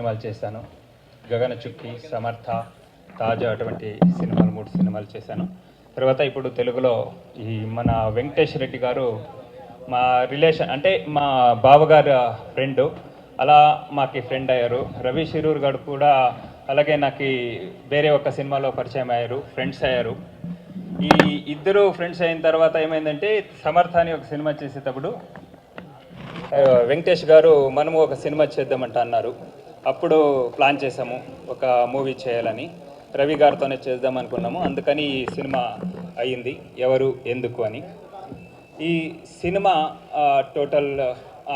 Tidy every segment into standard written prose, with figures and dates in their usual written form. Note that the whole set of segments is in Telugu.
సినిమాలు చేశాను. గగనచుక్కి, సమర్థ, తాజా అటువంటి సినిమాలు 3 సినిమాలు చేశాను. తర్వాత ఇప్పుడు తెలుగులో ఈ మన వెంకటేష్ రెడ్డి గారు మా రిలేషన్, అంటే మా బావగారు ఫ్రెండు, అలా మాకు ఫ్రెండ్ అయ్యారు. రవి శిరూర్ గారు కూడా అలాగే నాకు వేరే ఒక సినిమాలో పరిచయం అయ్యారు, ఫ్రెండ్స్ అయ్యారు. ఈ ఇద్దరు ఫ్రెండ్స్ అయిన తర్వాత ఏమైందంటే సమర్థ అని ఒక సినిమా చేసేటప్పుడు వెంకటేష్ గారు మనము ఒక సినిమా చేద్దామంట అన్నారు. అప్పుడు ప్లాన్ చేసాము ఒక మూవీ చేయాలని. రవి గారితోనే చేద్దాం అనుకున్నాము. అందుకని ఈ సినిమా అయ్యింది, ఎవరు ఎందుకు అని. ఈ సినిమా టోటల్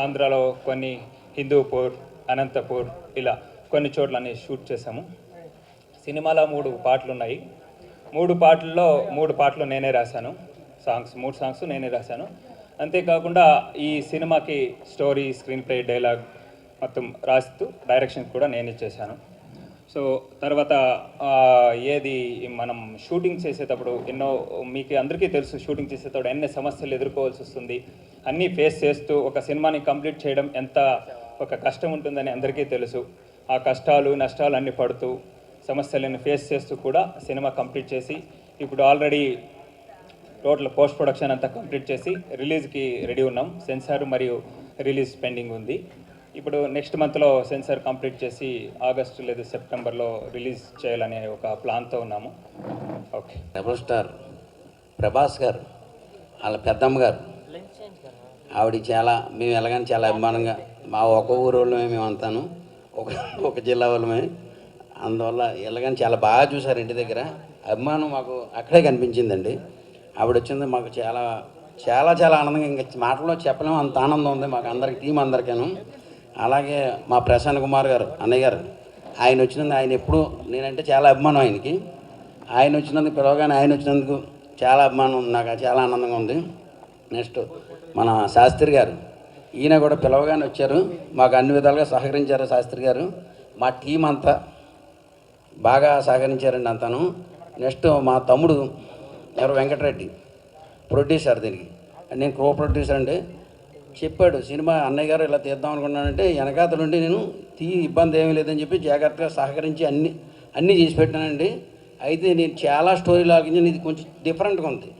ఆంధ్రాలో కొన్ని, హిందూపూర్, అనంతపూర్, ఇలా కొన్ని చోట్లని షూట్ చేసాము. సినిమాలో 3 పాటలు ఉన్నాయి. 3 పాటలు నేనే రాశాను. 3 సాంగ్స్ నేనే రాశాను. అంతేకాకుండా ఈ సినిమాకి స్టోరీ, స్క్రీన్ ప్లే, డైలాగ్ మొత్తం రాస్తూ డైరెక్షన్ కూడా నేనే చేశాను. సో తర్వాత ఏది మనం షూటింగ్ చేసేటప్పుడు మీకు అందరికీ తెలుసు, షూటింగ్ చేసేటప్పుడు ఎన్ని సమస్యలు ఎదుర్కోవాల్సి వస్తుంది. అన్నీ ఫేస్ చేస్తూ ఒక సినిమాని కంప్లీట్ చేయడం ఎంత ఒక కష్టం ఉంటుందని అందరికీ తెలుసు. ఆ కష్టాలు నష్టాలు అన్నీ పడుతూ సమస్యలను ఫేస్ చేస్తూ కూడా సినిమా కంప్లీట్ చేసి ఇప్పుడు ఆల్రెడీ టోటల్ పోస్ట్ ప్రొడక్షన్ అంతా కంప్లీట్ చేసి రిలీజ్కి రెడీ ఉన్నాం. సెన్సార్ మరియు రిలీజ్ పెండింగ్ ఉంది. ఇప్పుడు నెక్స్ట్ మంత్లో సెన్సార్ కంప్లీట్ చేసి ఆగస్టు లేదా సెప్టెంబర్లో రిలీజ్ చేయాలనే ఒక ప్లాన్తో ఉన్నాము. ఓకే. రెబల్ స్టార్ ప్రభాస్ గారు వాళ్ళ పెద్దమ్మ గారు ఆవిడ మేము ఎలాగని చాలా అభిమానంగా, మా ఒక ఊరు వాళ్ళమే మేమంతాను, ఒక జిల్లా వాళ్ళమే. అందువల్ల ఎలాగని చాలా బాగా చూసారు. ఇంటి దగ్గర అభిమానం మాకు అక్కడే కనిపించిందండి. ఆవిడ వచ్చింది మాకు చాలా చాలా చాలా ఆనందంగా, ఇంకా మాటల్లో చెప్పలేము, అంత ఆనందం ఉంది మాకు అందరికి, టీం అందరికీను. అలాగే మా ప్రశాంత్ కుమార్ గారు అన్నయ్య గారు, ఆయన వచ్చినందుకు, ఆయన ఎప్పుడు నేనంటే చాలా అభిమానం ఆయనకి. ఆయన వచ్చినందుకు, పిలవగానే ఆయన వచ్చినందుకు చాలా అభిమానం ఉంది నాకు, చాలా ఆనందంగా ఉంది. నెక్స్ట్ మన శాస్త్రి గారు, ఈయన కూడా పిలవగానే వచ్చారు, మాకు అన్ని విధాలుగా సహకరించారు శాస్త్రి గారు. మా టీం అంతా బాగా సహకరించారండి అంతాను. నెక్స్ట్ మా తమ్ముడు ఎవరు వెంకటరెడ్డి, ప్రొడ్యూసర్ దీనికి, నేను కో ప్రొడ్యూసర్ అండి. చెప్పాడు సినిమా అన్నయ్య గారు ఇలా తీద్దాం అనుకున్నానంటే వెనకాతల నుండి నేను ఇబ్బంది ఏమీ లేదని చెప్పి జాగ్రత్తగా సహకరించి అన్నీ చేసి పెట్టానండి. అయితే నేను చాలా స్టోరీ లాగించి ఇది కొంచెం డిఫరెంట్గా ఉంది,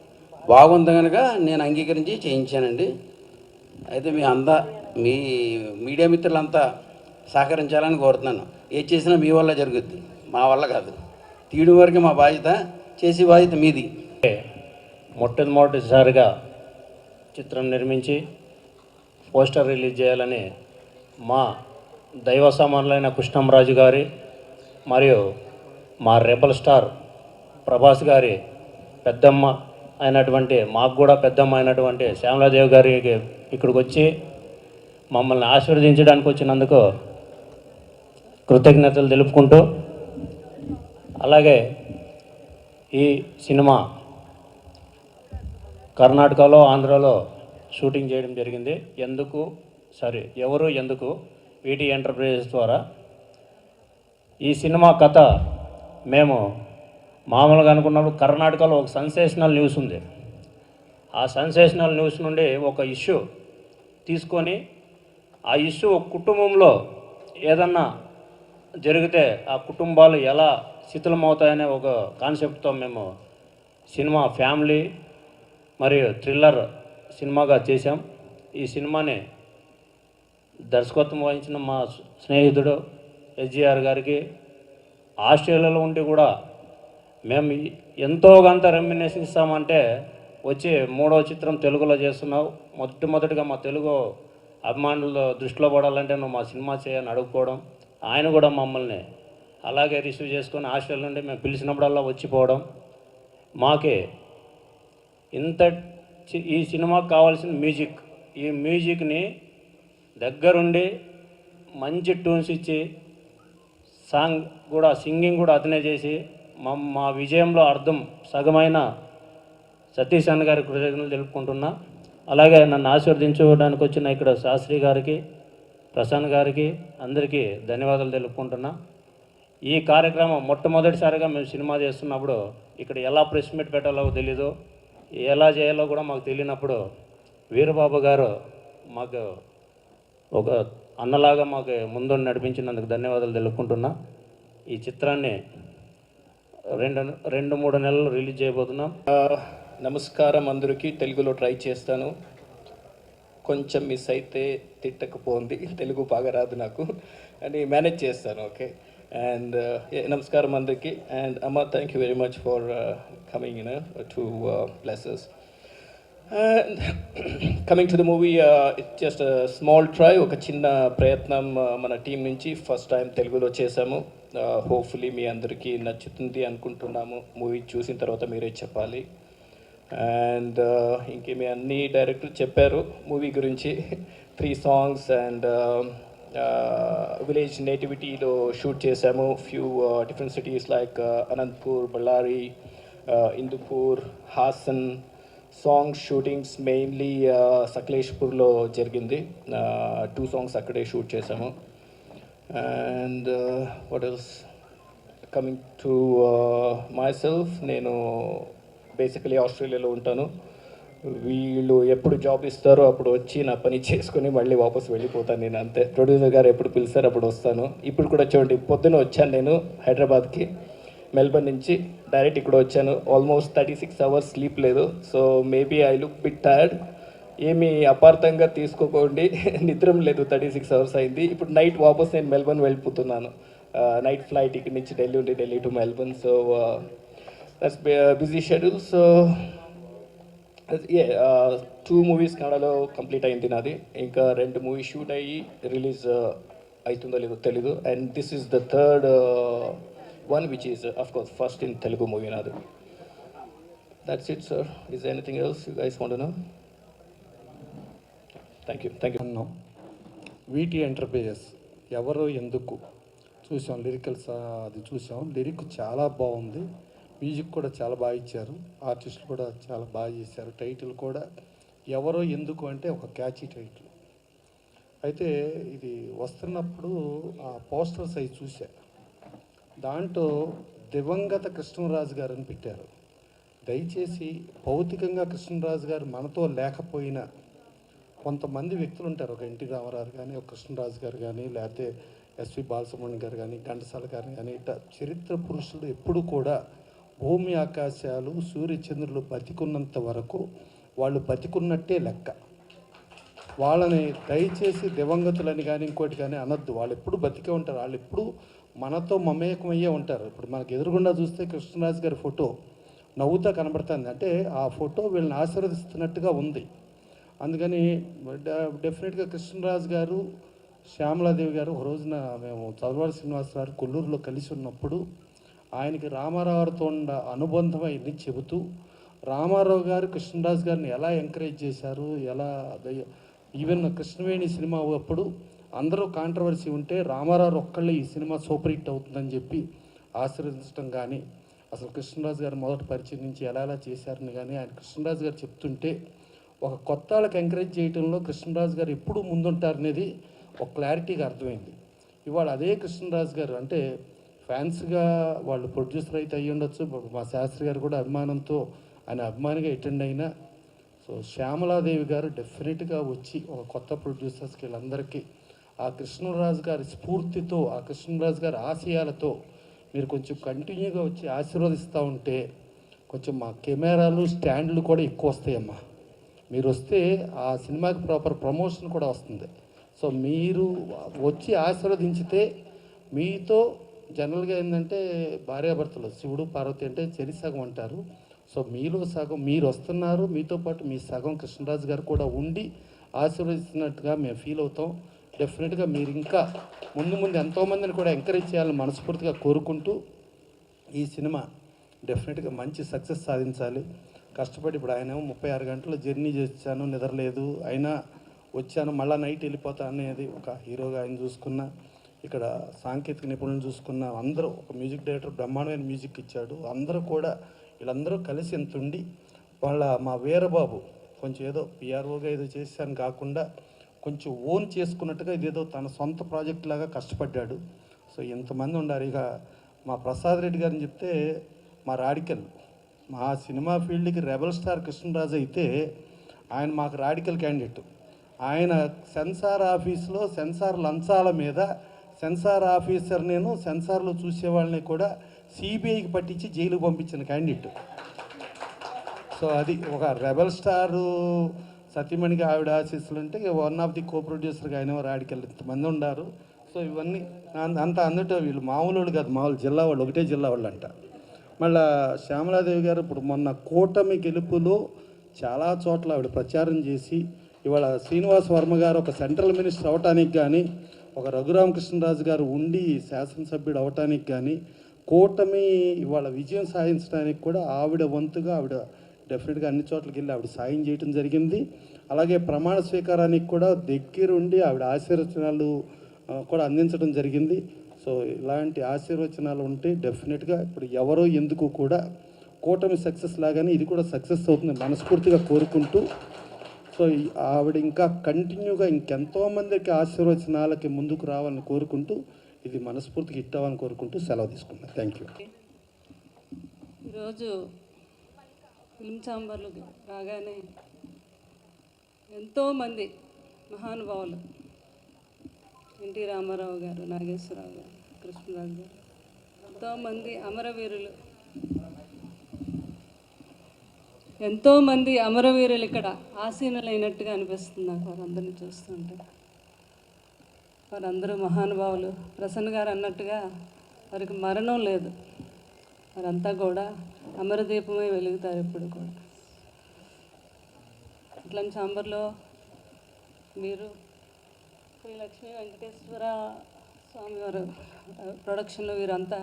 బాగుంది కనుక నేను అంగీకరించి చేయించానండి. అయితే మీ మీడియా మిత్రులంతా సహకరించాలని కోరుతున్నాను. ఏది చేసినా మీ వల్ల జరుగుద్ది, మా వల్ల కాదు. తీయడం వరకు మా బాధ్యత, చేసే బాధ్యత మీది. మొట్టమొదటిసారిగా చిత్రం నిర్మించి పోస్టర్ రిలీజ్ చేయాలని మా దైవ సమానులైన కృష్ణంరాజు గారి మరియు మా రెబల్ స్టార్ ప్రభాస్ గారి పెద్దమ్మ అయినటువంటి, మాకు కూడా పెద్దమ్మ అయినటువంటి శ్యామలాదేవి గారికి ఇక్కడికి వచ్చి మమ్మల్ని ఆశీర్వదించడానికి వచ్చినందుకు కృతజ్ఞతలు తెలుపుకుంటూ, అలాగే ఈ సినిమా కర్ణాటకలో, ఆంధ్రాలో షూటింగ్ చేయడం జరిగింది. ఎవరు ఎందుకు వీటి ఎంటర్ప్రైజెస్ ద్వారా. ఈ సినిమా కథ మేము మామూలుగా అనుకున్నప్పుడు కర్ణాటకలో ఒక సెన్సేషనల్ న్యూస్ ఉంది. ఆ సెన్సేషనల్ న్యూస్ నుండి ఒక ఇష్యూ తీసుకొని, ఆ ఇష్యూ ఒక కుటుంబంలో ఏదన్నా జరిగితే ఆ కుటుంబాలు ఎలా శిథిలమవుతాయనే ఒక కాన్సెప్ట్తో మేము సినిమా ఫ్యామిలీ మరియు థ్రిల్లర్ సినిమాగా చేశాం. ఈ సినిమాని దర్శకత్వం వహించిన మా స్నేహితుడు ఎస్జీఆర్ గారికి, ఆస్ట్రేలియాలో ఉండి కూడా మేము ఎంతో కొంత రెమ్యునేషన్ ఇస్తామంటే వచ్చి 3వ చిత్రం తెలుగులో చేస్తున్నావు, మొట్టమొదటిగా మా తెలుగు అభిమానుల దృష్టిలో పడాలంటే నువ్వు మా సినిమా చేయని అడుగుకోవడం, ఆయన కూడా మమ్మల్ని అలాగే రిసీవ్ చేసుకొని ఆస్ట్రేలియా నుండి మేము పిలిచినప్పుడల్లా వచ్చిపోవడం, మాకే ఈ సినిమాకి కావాల్సిన మ్యూజిక్, ఈ మ్యూజిక్ని దగ్గరుండి మంచి ట్యూన్స్ ఇచ్చి సింగింగ్ కూడా అతనే చేసి మా విజయంలో అర్థం సగమైన సతీష్ అన్న గారి కృతజ్ఞతలు తెలుపుకుంటున్నా. అలాగే నన్ను ఆశీర్వదించడానికి వచ్చిన ఇక్కడ శాస్త్రి గారికి, ప్రసన్న గారికి అందరికీ ధన్యవాదాలు తెలుపుకుంటున్నా. ఈ కార్యక్రమం మొట్టమొదటిసారిగా మేము సినిమా చేస్తున్నప్పుడు ఇక్కడ ఎలా ప్రెస్ మీట్ పెట్టాలో తెలీదు, ఎలా చేయాలో కూడా మాకు తెలియనప్పుడు వీరబాబు గారు మాకు ఒక అన్నలాగా మాకు ముందు నడిపించినందుకు ధన్యవాదాలు తెలుపుకుంటున్నా. ఈ చిత్రాన్ని రెండు మూడు నెలలు రిలీజ్ చేయబోతున్నాం. నమస్కారం అందరికీ. తెలుగులో ట్రై చేస్తాను. కొంచెం మిస్ అయితే తిట్టకపోంది, తెలుగు బాగా రాదు నాకు అని మేనేజ్ చేస్తాను. ఓకే. అండ్ నమస్కారం అందరికీ. అండ్ అమ్మ, thank you very much for coming to places. And coming to the movie, it's just small try, ఒక చిన్న ప్రయత్నం మన టీం నుంచి ఫస్ట్ టైం తెలుగులో చేశాము. హోప్ఫుల్లీ మీ అందరికీ నచ్చుతుంది అనుకుంటున్నాము. మూవీ చూసిన తర్వాత మీరే చెప్పాలి. అండ్ ఇంకేమి అన్ని డైరెక్టర్ చెప్పారు మూవీ గురించి. 3 songs అండ్ విలేజ్ నేటివిటీలో షూట్ చేశాము. Few different cities like Anantapur, Bellary, Indupur, Hassan. Song shootings mainly సకలేష్పూర్లో జరిగింది. 2 songs అక్కడే షూట్ చేశాము. And what else, coming to myself, నేను బేసికలీ ఆస్ట్రేలియాలో ఉంటాను. వీళ్ళు ఎప్పుడు జాబ్ ఇస్తారో అప్పుడు వచ్చి నా పని చేసుకొని మళ్ళీ వాపస్ వెళ్ళిపోతాను నేను, అంతే. ప్రొడ్యూసర్ గారు ఎప్పుడు పిలుస్తారో అప్పుడు వస్తాను. ఇప్పుడు కూడా చూడండి, పొద్దున వచ్చాను నేను హైదరాబాద్కి, మెల్బర్న్ నుంచి డైరెక్ట్ ఇక్కడ వచ్చాను. ఆల్మోస్ట్ 36 hours స్లీప్ లేదు. So maybe I look bit tired. ఏమి అపార్థంగా తీసుకోకండి, నిద్రం లేదు. 36 hours అయింది. ఇప్పుడు నైట్ వాపస్ నేను మెల్బర్న్ వెళ్ళిపోతున్నాను. నైట్ ఫ్లైట్ ఇక్కడ నుంచి ఢిల్లీ ఉండి Delhi to Melbourne. So that's busy schedule. So 2 movies కన్నడలో కంప్లీట్ అయింది నాది. ఇంకా 2 movies షూట్ అయ్యి రిలీజ్ అవుతుందో లేదో తెలీదు. And this is the third one which is of course first in Telugu movie another. That's it, sir. Is there anything else you guys want to know? Thank you. అన్నాం. వీటి ఎంటర్ప్రైజెస్ ఎవరు ఎందుకు చూసాం, లిరికల్స్ అది చూసాం. లిరిక్ చాలా బాగుంది, మ్యూజిక్ కూడా చాలా బాగా ఇచ్చారు, ఆర్టిస్టులు కూడా చాలా బాగా చేశారు. టైటిల్ కూడా ఎవరో ఎందుకు అంటే ఒక క్యాచీ టైటిల్. అయితే ఇది వస్తున్నప్పుడు ఆ పోస్టర్ సైజ్ చూసా, దాంట్లో దివంగత కృష్ణరాజు గారు అని పెట్టారు. దయచేసి భౌతికంగా కృష్ణరాజు గారు మనతో లేకపోయినా కొంతమంది వ్యక్తులు ఉంటారు, ఒక ఎన్టీ రామారావు కానీ, ఒక కృష్ణరాజు గారు కానీ, లేకపోతే ఎస్వి బాలసుబ్రహ్మణ్యం గారు కానీ, ఘంటసాల గారు కానీ, ఇట్లా చరిత్ర పురుషులు ఎప్పుడు కూడా భూమి ఆకాశాలు సూర్యచంద్రులు బతికున్నంత వరకు వాళ్ళు బతికున్నట్టే లెక్క. వాళ్ళని దయచేసి దివంగతులని కానీ ఇంకోటి కానీ అనొద్దు. వాళ్ళు ఎప్పుడు బతికే ఉంటారు, వాళ్ళు ఎప్పుడు మనతో మమేకమయ్యే ఉంటారు. ఇప్పుడు మనకు ఎదురుగుండా చూస్తే కృష్ణరాజు గారి ఫోటో నవ్వుతా కనబడుతుంది, అంటే ఆ ఫోటో వీళ్ళని ఆశీర్వదిస్తున్నట్టుగా ఉంది. అందుకని డెఫినెట్గా కృష్ణరాజు గారు, శ్యామలాదేవి గారు ఒక రోజున మేము చదవాడ శ్రీనివాసరావు కొల్లూరులో కలిసి ఉన్నప్పుడు ఆయనకి రామారావుతో ఉన్న అనుబంధం అయింది చెబుతూ, రామారావు గారు కృష్ణరాజు గారిని ఎలా ఎంకరేజ్ చేశారు, ఎలా ఈవెన్ కృష్ణవేణి సినిమా అప్పుడు అందరూ కాంట్రవర్సీ ఉంటే రామారావు ఒక్కళ్ళే ఈ సినిమా సూపర్ హిట్ అవుతుందని చెప్పి ఆశీర్వదించడం కానీ, అసలు కృష్ణరాజు గారు మొదటి పరిచయం నుంచి ఎలా చేశారని కానీ ఆయన కృష్ణరాజు గారు చెప్తుంటే ఒక కొత్త వాళ్ళకి ఎంకరేజ్ చేయడంలో కృష్ణరాజు గారు ఎప్పుడు ముందుంటారనేది ఒక క్లారిటీగా అర్థమైంది. ఇవాళ అదే కృష్ణరాజు గారు అంటే ఫ్యాన్స్గా వాళ్ళు ప్రొడ్యూసర్ అయితే అయ్యి ఉండొచ్చు, మా శాస్త్రి గారు కూడా అభిమానంతో ఆయన అభిమానిగా అటెండ్ అయినా. సో శ్యామలాదేవి గారు డెఫినెట్గా వచ్చి ఒక కొత్త ప్రొడ్యూసర్స్కి వీళ్ళందరికీ ఆ కృష్ణరాజు గారి స్ఫూర్తితో, ఆ కృష్ణరాజు గారి ఆశయాలతో మీరు కొంచెం కంటిన్యూగా వచ్చి ఆశీర్వదిస్తూ ఉంటే కొంచెం మా కెమెరాలు స్టాండ్లు కూడా ఎక్కువ వస్తాయమ్మా. మీరు వస్తే ఆ సినిమాకి ప్రాపర్ ప్రమోషన్ కూడా వస్తుంది. సో మీరు వచ్చి ఆశీర్వదించితే మీతో జనరల్గా ఏంటంటే భార్యాభర్తలు శివుడు పార్వతి అంటే చెరి సగం అంటారు. సో మీలో సగం మీరు వస్తున్నారు, మీతో పాటు మీ సగం కృష్ణరాజు గారు కూడా ఉండి ఆశీర్వదిస్తున్నట్టుగా మేము ఫీల్ అవుతాం. డెఫినెట్గా మీరు ఇంకా ముందు ఎంతోమందిని కూడా ఎంకరేజ్ చేయాలని మనస్ఫూర్తిగా కోరుకుంటూ ఈ సినిమా డెఫినెట్గా మంచి సక్సెస్ సాధించాలి. కష్టపడి ఇప్పుడు ఆయన 36 గంటలు జర్నీ చేశాను, నిద్రలేదు, అయినా వచ్చాను, మళ్ళీ నైట్ వెళ్ళిపోతా అనేది ఒక హీరోగా ఆయన చూసుకున్న, ఇక్కడ సాంకేతిక నిపుణులను చూసుకున్న, అందరూ ఒక మ్యూజిక్ డైరెక్టర్ బ్రహ్మాండమైన మ్యూజిక్ ఇచ్చాడు. అందరూ కూడా వీళ్ళందరూ కలిసి ఎంత ఉండి వాళ్ళ మా వీరబాబు కొంచెం ఏదో పిఆర్ఓగా ఏదో చేశాను కాకుండా కొంచెం ఓన్ చేసుకున్నట్టుగా ఇదేదో తన సొంత ప్రాజెక్ట్ లాగా కష్టపడ్డాడు. సో ఎంతమంది ఉండారు. ఇక మా ప్రసాద్ రెడ్డి గారిని చెప్తే మా రాడికల్, మా సినిమా ఫీల్డ్కి రెబల్ స్టార్ కృష్ణరాజు అయితే ఆయన మాకు రాడికల్ క్యాండిడేట్. ఆయన సెన్సార్ ఆఫీస్లో సెన్సార్ లంచాల మీద సెన్సార్ ఆఫీసర్ నేను సెన్సార్లో చూసే వాళ్ళని కూడా సిబిఐకి పట్టించి జైలుకు పంపించిన క్యాండిడేట్. సో అది ఒక రెబల్ స్టారు సతీమణికి ఆవిడ ఆశీస్సులు ఉంటే వన్ ఆఫ్ ది కో ప్రొడ్యూసర్గా ఆయన రాడికల్ ఇంతమంది ఉన్నారు. సో ఇవన్నీ అంత అందులో వీళ్ళు మామూలు వాళ్ళు కాదు, మామూలు జిల్లా వాళ్ళు, ఒకటే జిల్లా వాళ్ళు అంట. మళ్ళీ శ్యామలాదేవి గారు ఇప్పుడు మొన్న కూటమి గెలుపులో చాలా చోట్ల ఆవిడ ప్రచారం చేసి ఇవాళ శ్రీనివాస్ వర్మ గారు ఒక సెంట్రల్ మినిస్టర్ అవటానికి కానీ, ఒక రఘురామకృష్ణరాజు గారు ఉండి శాసనసభ్యుడు అవటానికి కానీ, కూటమి ఇవాళ విజయం సాధించడానికి కూడా ఆవిడ వంతుగా ఆవిడ డెఫినెట్గా అన్ని చోట్లకి వెళ్ళి ఆవిడ సాయం చేయడం జరిగింది. అలాగే ప్రమాణ స్వీకారానికి కూడా దగ్గరుండి ఆవిడ ఆశీర్వచనాలు కూడా అందించడం జరిగింది. సో ఇలాంటి ఆశీర్వచనాలు ఉంటే డెఫినెట్గా ఇప్పుడు ఎవరో ఎందుకు కూడా కూటమి సక్సెస్ లాగానే ఇది కూడా సక్సెస్ అవుతుంది మనస్ఫూర్తిగా కోరుకుంటూ, సో ఆవిడ ఇంకా కంటిన్యూగా ఇంకెంతోమందికి ఆశీర్వచనాలకి ముందుకు రావాలని కోరుకుంటూ ఇది మనస్ఫూర్తిగా హిట్ అవ్వాలని కోరుకుంటూ సెలవు తీసుకున్నాను. Thank you. ఈరోజు ఫిల్మ్ ఛాంబర్లు రాగానే ఎంతోమంది మహానుభావులు, ఎన్టీ రామారావు గారు, నాగేశ్వరరావు గారు, కృష్ణరాజు గారు, ఎంతోమంది అమరవీరులు, ఎంతోమంది అమరవీరులు ఇక్కడ ఆసీనులైనట్టుగా అనిపిస్తుంది నాకు వారందరినీ చూస్తుంటే. వారందరూ మహానుభావులు. ప్రసన్న గారు అన్నట్టుగా వారికి మరణం లేదు, వారంతా కూడా అమరదీపమై వెలుగుతారు ఎప్పుడు కూడా. ఇట్లాంటి ఛాంబర్లో మీరు శ్రీ లక్ష్మీ వెంకటేశ్వర స్వామి వారు ప్రొడక్షన్లో వీరంతా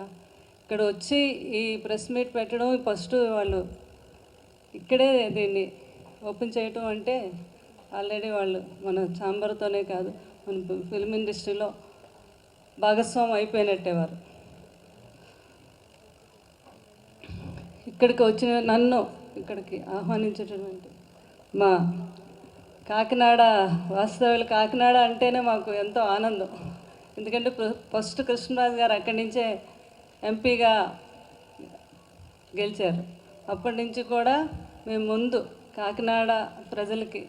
ఇక్కడ వచ్చి ఈ ప్రెస్ మీట్ పెట్టడం, ఫస్ట్ వాళ్ళు ఇక్కడే దీన్ని ఓపెన్ చేయటం అంటే ఆల్రెడీ వాళ్ళు మన ఛాంబర్తోనే కాదు మన ఫిల్మ్ ఇండస్ట్రీలో భాగస్వామి అయిపోయినట్టే వారు. ఇక్కడికి వచ్చిన నన్ను ఇక్కడికి ఆహ్వానించేటటువంటి మా కాకినాడ వాస్తవ్యులు, కాకినాడ అంటేనే మాకు ఎంతో ఆనందం. ఎందుకంటే ఫస్ట్ కృష్ణరాజు గారు అక్కడి నుంచే ఎంపీగా గెలిచారు. అప్పటి నుంచి కూడా మేము ముందు కాకినాడ ప్రజలకి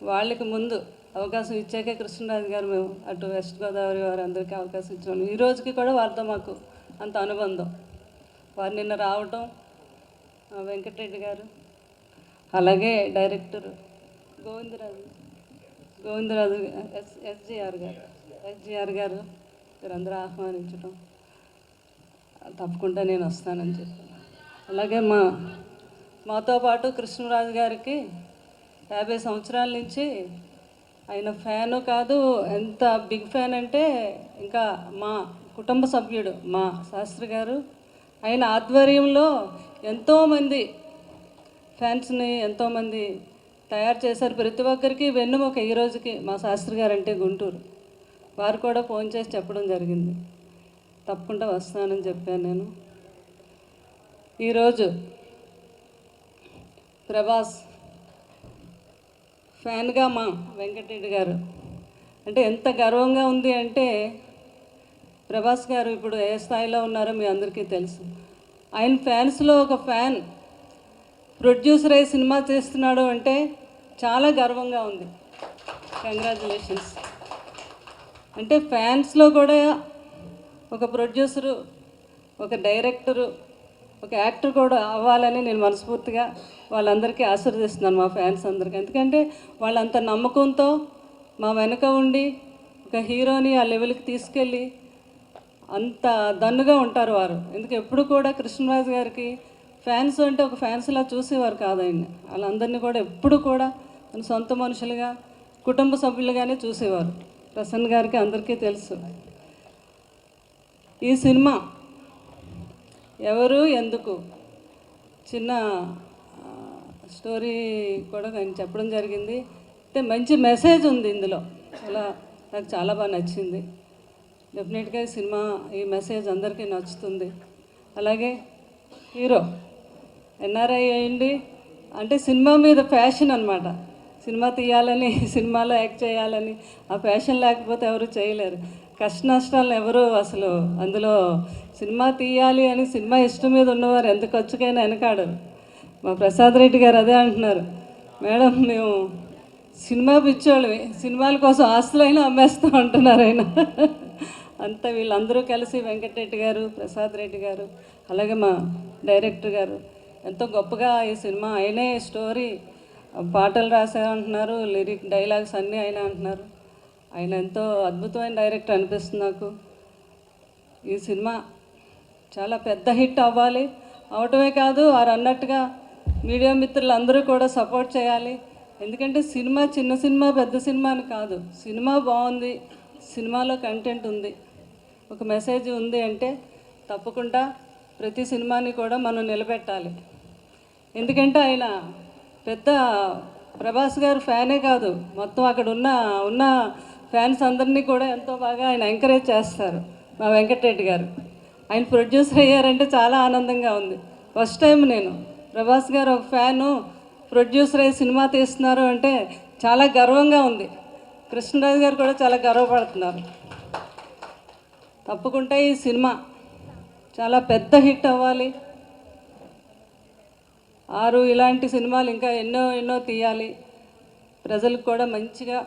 వాళ్ళకి ముందు అవకాశం ఇచ్చాకే కృష్ణరాజు గారు మేము అటు వెస్ట్ గోదావరి వారు అందరికీ అవకాశం ఇచ్చాము. ఈ రోజుకి కూడా వారితో మాకు అంత అనుబంధం. వారు నిన్న రావటం, వెంకటరెడ్డి గారు, అలాగే డైరెక్టర్ గోవిందరాజు ఎస్జిఆర్ గారు వీరందరూ ఆహ్వానించడం, తప్పకుండా నేను వస్తానని చెప్పాను. అలాగే మాతో పాటు కృష్ణరాజు గారికి 50 సంవత్సరాల నుంచి ఆయన ఫ్యాను కాదు, ఎంత బిగ్ ఫ్యాన్ అంటే ఇంకా మా కుటుంబ సభ్యుడు మా శాస్త్రి గారు, ఆయన ఆధ్వర్యంలో ఎంతోమంది ఫ్యాన్స్ని ఎంతోమంది తయారు చేశారు. ప్రతి ఒక్కరికి వెన్నుముక ఈ రోజుకి మా శాస్త్రి గారు అంటే గుంటూరు. వారు కూడా ఫోన్ చేసి చెప్పడం జరిగింది, తప్పకుండా వస్తానని చెప్పాను నేను. ఈరోజు ప్రభాస్ ఫ్యాన్గా మా వెంకటరెడ్డి గారు అంటే ఎంత గర్వంగా ఉంది అంటే, ప్రభాస్ గారు ఇప్పుడు ఏ స్థాయిలో ఉన్నారో మీ అందరికీ తెలుసు. ఆయన ఫ్యాన్స్లో ఒక ఫ్యాన్ ప్రొడ్యూసర్ అయ్యి సినిమా చేస్తున్నాడు అంటే చాలా గర్వంగా ఉంది. కంగ్రాచులేషన్స్. అంటే ఫ్యాన్స్లో కూడా ఒక ప్రొడ్యూసరు, ఒక డైరెక్టరు, ఒక యాక్టర్ కూడా అవ్వాలని నేను మనస్ఫూర్తిగా వాళ్ళందరికీ ఆశీర్వదిస్తున్నాను, మా ఫ్యాన్స్ అందరికీ. ఎందుకంటే వాళ్ళంత నమ్మకంతో మా వెనక ఉండి ఒక హీరోని ఆ లెవెల్కి తీసుకెళ్ళి అంత దన్నుగా ఉంటారు వారు. ఎందుకు ఎప్పుడు కూడా కృష్ణరాజు గారికి ఫ్యాన్స్ అంటే ఒక ఫ్యాన్స్లా చూసేవారు కాదు ఆయన్ని. వాళ్ళందరినీ కూడా ఎప్పుడు కూడా మన సొంత మనుషులుగా, కుటుంబ సభ్యులుగానే చూసేవారు. ప్రసన్న గారికి అందరికీ తెలుసు. ఈ సినిమా ఎవరు ఎందుకు చిన్న స్టోరీ కూడా నేను చెప్పడం జరిగింది. అంటే మంచి మెసేజ్ ఉంది ఇందులో, అలా నాకు చాలా బాగా నచ్చింది. డెఫినెట్గా ఈ సినిమా ఈ మెసేజ్ అందరికీ నచ్చుతుంది. అలాగే హీరో ఎన్ఆర్ఐ అయ్యండి అంటే సినిమా మీద ప్యాషన్ అనమాట. సినిమా తీయాలని, సినిమాలో యాక్ట్ చేయాలని ఆ ప్యాషన్ లేకపోతే ఎవరు చేయలేరు. కష్ట నష్టాలను ఎవరు అసలు అందులో సినిమా తీయాలి అని సినిమా ఇష్టం మీద ఉన్నవారు ఎంత ఖర్చుకైనా వెనకాడరు. మా ప్రసాద్ రెడ్డి గారు అదే అంటున్నారు, మేడం మేము సినిమా పిచ్చోళ్ళవి, సినిమాల కోసం ఆస్తులైనా అమ్మేస్తూ ఉంటున్నారు ఆయన. అంతా వీళ్ళందరూ కలిసి వెంకటరెడ్డి గారు, ప్రసాద్ రెడ్డి గారు, అలాగే మా డైరెక్టర్ గారు ఎంతో గొప్పగా ఈ సినిమా ఆయనే స్టోరీ పాటలు రాశారంటున్నారు, లిరిక్ డైలాగ్స్ అన్నీ ఆయన అంటున్నారు. ఆయన ఎంతో అద్భుతమైన డైరెక్టర్ అనిపిస్తుంది నాకు. ఈ సినిమా చాలా పెద్ద హిట్ అవ్వాలి, అవటమే కాదు వారు అన్నట్టుగా మీడియా మిత్రులు అందరూ కూడా సపోర్ట్ చేయాలి. ఎందుకంటే సినిమా చిన్న సినిమా పెద్ద సినిమా అని కాదు, సినిమా బాగుంది, సినిమాలో కంటెంట్ ఉంది, ఒక మెసేజ్ ఉంది అంటే తప్పకుండా ప్రతి సినిమాని కూడా మనం నిలబెట్టాలి. ఎందుకంటే ఆయన పెద్ద ప్రభాస్ గారు ఫ్యానే కాదు, మొత్తం అక్కడ ఉన్న ఫ్యాన్స్ అందరినీ కూడా ఎంతో బాగా ఆయన ఎంకరేజ్ చేస్తారు. మా వెంకటరెడ్డి గారు ఆయన ప్రొడ్యూసర్ అయ్యారంటే చాలా ఆనందంగా ఉంది. ఫస్ట్ టైం నేను ప్రభాస్ గారు ఒక ఫ్యాను ప్రొడ్యూసర్ అయ్యి సినిమా తీస్తున్నారు అంటే చాలా గర్వంగా ఉంది. కృష్ణరాజు గారు కూడా చాలా గర్వపడుతున్నారు. తప్పకుండా ఈ సినిమా చాలా పెద్ద హిట్ అవ్వాలి. 6 ఇలాంటి సినిమాలు ఇంకా ఎన్నో ఎన్నో తీయాలి. ప్రజలకు కూడా మంచిగా,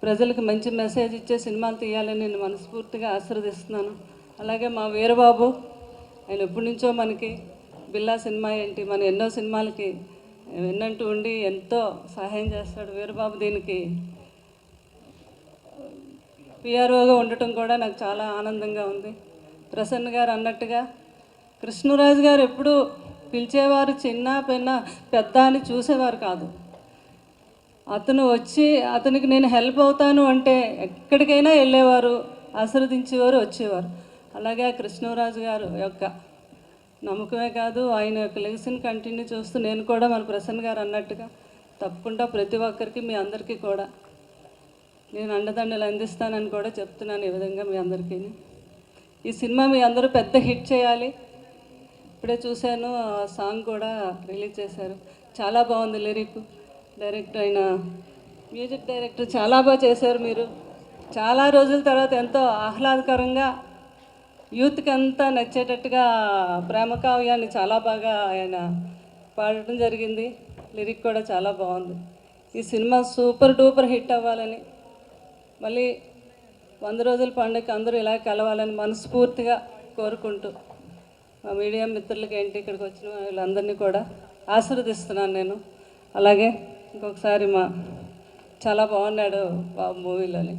ప్రజలకు మంచి మెసేజ్ ఇచ్చే సినిమాలు తీయాలని నేను మనస్ఫూర్తిగా ఆశీర్వదిస్తున్నాను. అలాగే మా వీరబాబు, ఆయన ఎప్పటి నుంచో మనకి బిల్లా సినిమా ఏంటి, మన ఎన్నో సినిమాలకి విన్నంటూ ఉండి ఎంతో సహాయం చేస్తాడు. వీరబాబు దీనికి పిఆర్ఓగా ఉండటం కూడా నాకు చాలా ఆనందంగా ఉంది. ప్రసన్న గారు అన్నట్టుగా కృష్ణరాజు గారు ఎప్పుడు పిలిచేవారు చిన్న పెన్న పెద్ద అని చూసేవారు కాదు. అతను వచ్చి అతనికి నేను హెల్ప్ అవుతాను అంటే ఎక్కడికైనా వెళ్ళేవారు, ఆశీర్వదించేవారు, వచ్చేవారు. అలాగే కృష్ణరాజు గారు యొక్క నమ్మకమే కాదు, ఆయన యొక్క లెగసీని కంటిన్యూ చేస్తూ నేను కూడా మన ప్రసన్న గారు అన్నట్టుగా తప్పకుండా ప్రతి ఒక్కరికి మీ అందరికీ కూడా నేను అండదండలు అందిస్తానని కూడా చెప్తున్నాను. ఈ విధంగా మీ అందరికీ ఈ సినిమా మీ అందరూ పెద్ద హిట్ చేయాలి. ఇప్పుడే చూశాను, ఆ సాంగ్ కూడా రిలీజ్ చేశారు, చాలా బాగుంది. లిరిక్ డైరెక్టర్ అయిన మ్యూజిక్ డైరెక్టర్ చాలా బాగా చేశారు. మీరు చాలా రోజుల తర్వాత ఎంతో ఆహ్లాదకరంగా యూత్కి అంతా నచ్చేటట్టుగా ప్రేమ కావ్యాన్ని చాలా బాగా ఆయన పాడటం జరిగింది. లిరిక్ కూడా చాలా బాగుంది. ఈ సినిమా సూపర్ డూపర్ హిట్ అవ్వాలని, మళ్ళీ 100 రోజుల పండుగకి అందరూ ఇలా కలవాలని మనస్ఫూర్తిగా కోరుకుంటూ మా మీడియా మిత్రులకి ఏంటి ఇక్కడికి వచ్చిన వీళ్ళందరినీ కూడా ఆశీర్వదిస్తున్నాను నేను. అలాగే ఇంకొకసారి చాలా బాగున్నాడు బాబు మూవీలోని.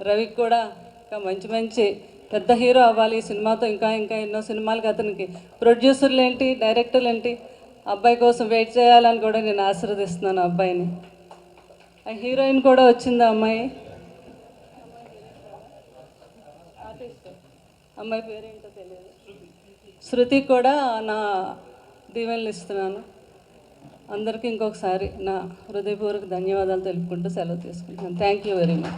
రవికి కూడా ఇంకా మంచి మంచి పెద్ద హీరో అవ్వాలి ఈ సినిమాతో. ఇంకా ఇంకా ఎన్నో సినిమాలకి అతనికి ప్రొడ్యూసర్లు ఏంటి, డైరెక్టర్లు ఏంటి, అబ్బాయి కోసం వెయిట్ చేయాలని కూడా నేను ఆశీర్వదిస్తున్నాను అబ్బాయిని. ఆ హీరోయిన్ కూడా వచ్చింది అమ్మాయి, అమ్మాయి పేరేంటో తెలియదు, శృతి కూడా నా దీవెనలు ఇస్తున్నాను. అందరికీ ఇంకొకసారి నా హృదయపూర్వక ధన్యవాదాలు తెలుపుకుంటూ సెలవు తీసుకుంటున్నాను. Thank you very much.